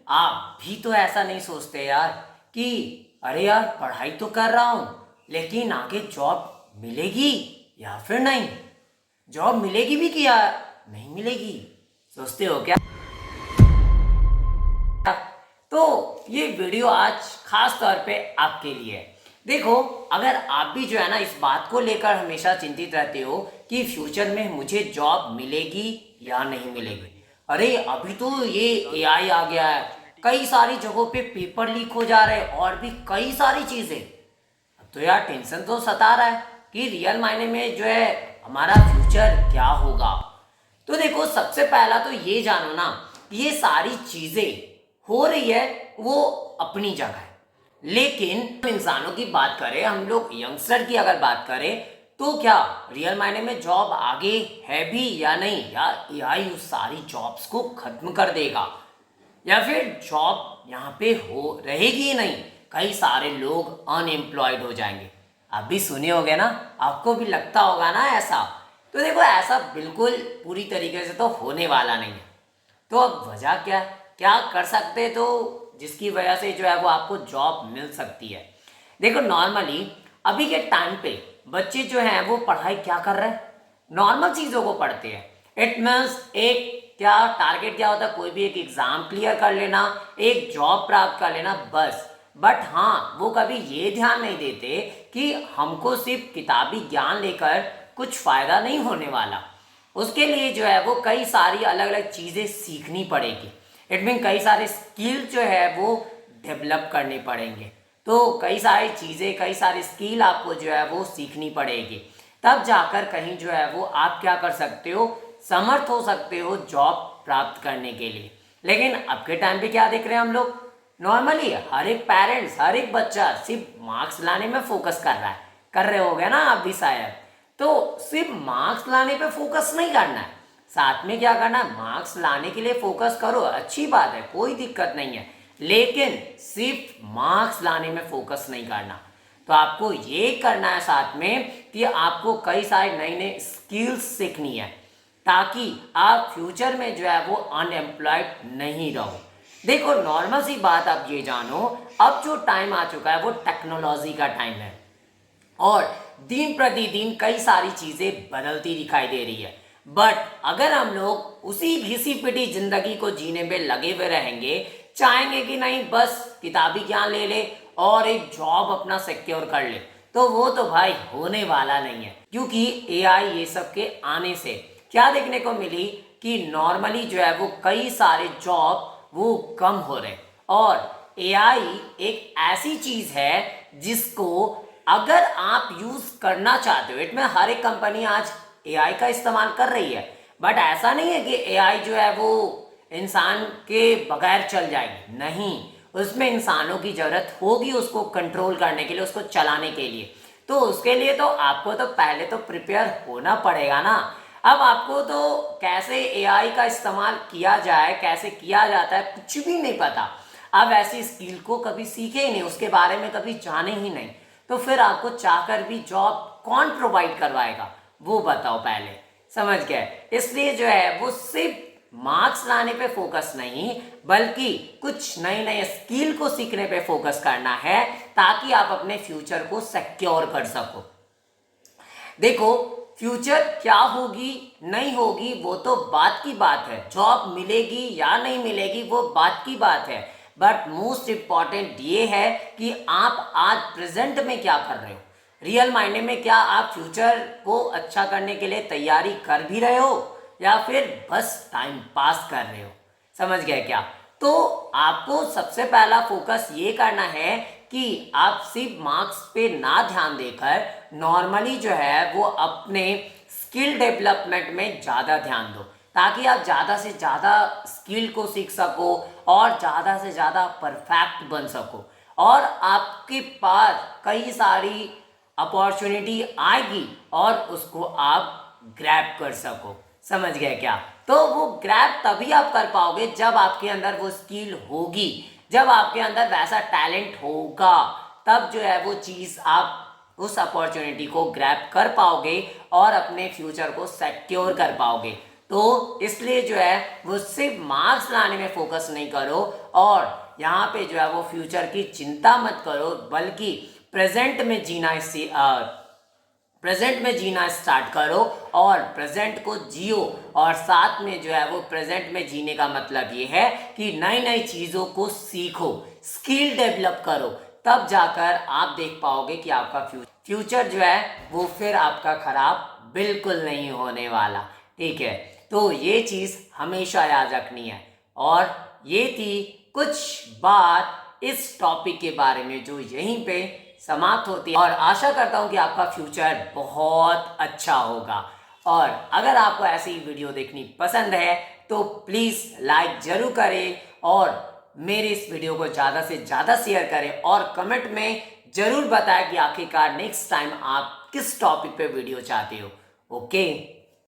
आप भी तो ऐसा नहीं सोचते यार कि अरे यार पढ़ाई तो कर रहा हूँ लेकिन आगे जॉब मिलेगी या फिर नहीं, जॉब मिलेगी भी कि या नहीं मिलेगी, सोचते हो क्या? तो ये वीडियो आज खास तौर पे आपके लिए है। देखो, अगर आप भी जो है ना इस बात को लेकर हमेशा चिंतित रहते हो कि फ्यूचर में मुझे जॉब मिलेगी या नहीं मिलेगी, अरे अभी तो ये एआई आ गया है, कई सारी जगहों पे पेपर लीक हो जा रहे हैं और भी कई सारी चीजें। अब तो यार टेंशन तो सता रहा है कि रियल मायने में जो है हमारा फ्यूचर क्या होगा। तो देखो, सबसे पहला तो ये जानो ना, ये सारी चीजें हो रही है वो अपनी जगह है, लेकिन इंसानों की बात करें, हम लोग यंगस्टर की अगर बात करें, तो क्या रियल मायने में जॉब आगे है भी या नहीं, या एआई उस सारी जॉब्स को खत्म कर देगा, या फिर जॉब यहाँ पे हो रहेगी ही नहीं, कई सारे लोग अनएम्प्लॉयड हो जाएंगे। आप भी सुने होंगे ना, आपको भी लगता होगा ना ऐसा। तो देखो, ऐसा बिल्कुल पूरी तरीके से तो होने वाला नहीं है। तो अब वजह क्या है, क्या कर सकते तो जिसकी वजह से जो है वो आपको जॉब मिल सकती है। देखो, नॉर्मली अभी के टाइम पे बच्चे जो हैं वो पढ़ाई क्या कर रहे हैं, नॉर्मल चीज़ों को पढ़ते हैं। इट मीन्स एक क्या टारगेट क्या होता है, कोई भी एक एग्जाम क्लियर कर लेना, एक जॉब प्राप्त कर लेना, बस। बट हाँ, वो कभी ये ध्यान नहीं देते कि हमको सिर्फ किताबी ज्ञान लेकर कुछ फायदा नहीं होने वाला, उसके लिए जो है वो कई सारी अलग अलग चीज़ें सीखनी पड़ेगी। इट मीन कई सारे स्किल जो है वो डेवलप करने पड़ेंगे। तो कई सारी चीज़ें, कई सारी स्किल आपको जो है वो सीखनी पड़ेगी, तब जाकर कहीं जो है वो आप क्या कर सकते हो, समर्थ हो सकते हो जॉब प्राप्त करने के लिए। लेकिन अब के टाइम पे क्या देख रहे हैं हम लोग, नॉर्मली हर एक पेरेंट्स, हर एक बच्चा सिर्फ मार्क्स लाने में फोकस कर रहा है, कर रहे होगे ना आप भी शायद। तो सिर्फ मार्क्स लाने पे फोकस नहीं करना है, साथ में क्या करना है, मार्क्स लाने के लिए फोकस करो, अच्छी बात है, कोई दिक्कत नहीं है, लेकिन सिर्फ मार्क्स लाने में फोकस नहीं करना। तो आपको ये करना है साथ में कि आपको कई सारे नए नए स्किल्स सीखनी है, ताकि आप फ्यूचर में जो है वो अनएम्प्लॉयड नहीं रहो। देखो, नॉर्मल सी बात आप ये जानो, अब जो टाइम आ चुका है वो टेक्नोलॉजी का टाइम है, और दिन प्रतिदिन कई सारी चीजें बदलती दिखाई दे रही है। बट अगर हम लोग उसी घिसी पिटी जिंदगी को जीने में लगे हुए रहेंगे, चाहेंगे कि नहीं बस किताबी ज्ञान ले ले और एक जॉब अपना सिक्योर कर ले, तो वो तो भाई होने वाला नहीं है। क्योंकि एआई ये सब के आने से क्या देखने को मिली कि नॉर्मली जो है वो कई सारे जॉब वो कम हो रहे, और एआई एक ऐसी चीज है जिसको अगर आप यूज करना चाहते हो, इट में हर एक कंपनी आज एआई का इस्तेमाल कर रही है, बट ऐसा नहीं है कि एआई जो है वो इंसान के बगैर चल जाएगी, नहीं, उसमें इंसानों की जरूरत होगी उसको कंट्रोल करने के लिए, उसको चलाने के लिए। तो उसके लिए तो आपको तो पहले तो प्रिपेयर होना पड़ेगा ना। अब आपको तो कैसे एआई का इस्तेमाल किया जाए, कैसे किया जाता है, कुछ भी नहीं पता। आप ऐसी स्किल को कभी सीखे ही नहीं, उसके बारे में कभी जाने ही नहीं, तो फिर आपको चाहकर भी जॉब कौन प्रोवाइड करवाएगा, वो बताओ पहले। समझ गए? इसलिए जो है वो सिर्फ मार्क्स लाने पे फोकस नहीं, बल्कि कुछ नए नए स्किल को सीखने पे फोकस करना है, ताकि आप अपने फ्यूचर को सिक्योर कर सको। देखो, फ्यूचर क्या होगी नहीं होगी वो तो बात की बात है, जॉब मिलेगी या नहीं मिलेगी वो बात की बात है, बट मोस्ट इंपॉर्टेंट ये है कि आप आज प्रेजेंट में क्या कर रहे हो, रियल मायने में क्या आप फ्यूचर को अच्छा करने के लिए तैयारी कर भी रहे हो, या फिर बस टाइम पास कर रहे हो। समझ गए क्या? तो आपको सबसे पहला फोकस ये करना है कि आप सिर्फ मार्क्स पे ना ध्यान देकर नॉर्मली जो है वो अपने स्किल डेवलपमेंट में ज़्यादा ध्यान दो, ताकि आप ज़्यादा से ज़्यादा स्किल को सीख सको और ज़्यादा से ज़्यादा परफेक्ट बन सको, और आपके पास कई सारी अपॉर्चुनिटी आएगी और उसको आप ग्रैब कर सको। समझ गए क्या? तो वो ग्रैब तभी आप कर पाओगे जब आपके अंदर वो स्किल होगी, जब आपके अंदर वैसा टैलेंट होगा, तब जो है वो चीज़ आप उस अपॉर्चुनिटी को ग्रैब कर पाओगे और अपने फ्यूचर को सिक्योर कर पाओगे। तो इसलिए जो है वो सिर्फ मार्क्स लाने में फोकस नहीं करो और यहाँ पे जो है वो फ्यूचर की चिंता मत करो, बल्कि प्रेजेंट में जीना स्टार्ट करो और प्रेजेंट को जियो। और साथ में जो है वो प्रेजेंट में जीने का मतलब ये है कि नई नई चीज़ों को सीखो, स्किल डेवलप करो, तब जाकर आप देख पाओगे कि आपका फ्यूचर जो है वो फिर आपका खराब बिल्कुल नहीं होने वाला। ठीक है, तो ये चीज़ हमेशा याद रखनी है। और ये थी कुछ बात इस टॉपिक के बारे में जो यहीं पे समाप्त होती है, और आशा करता हूँ कि आपका फ्यूचर बहुत अच्छा होगा। और अगर आपको ऐसी वीडियो देखनी पसंद है तो प्लीज़ लाइक ज़रूर करें और मेरे इस वीडियो को ज़्यादा से ज़्यादा शेयर करें और कमेंट में ज़रूर बताएं कि आखिरकार नेक्स्ट टाइम आप किस टॉपिक पे वीडियो चाहते हो। ओके।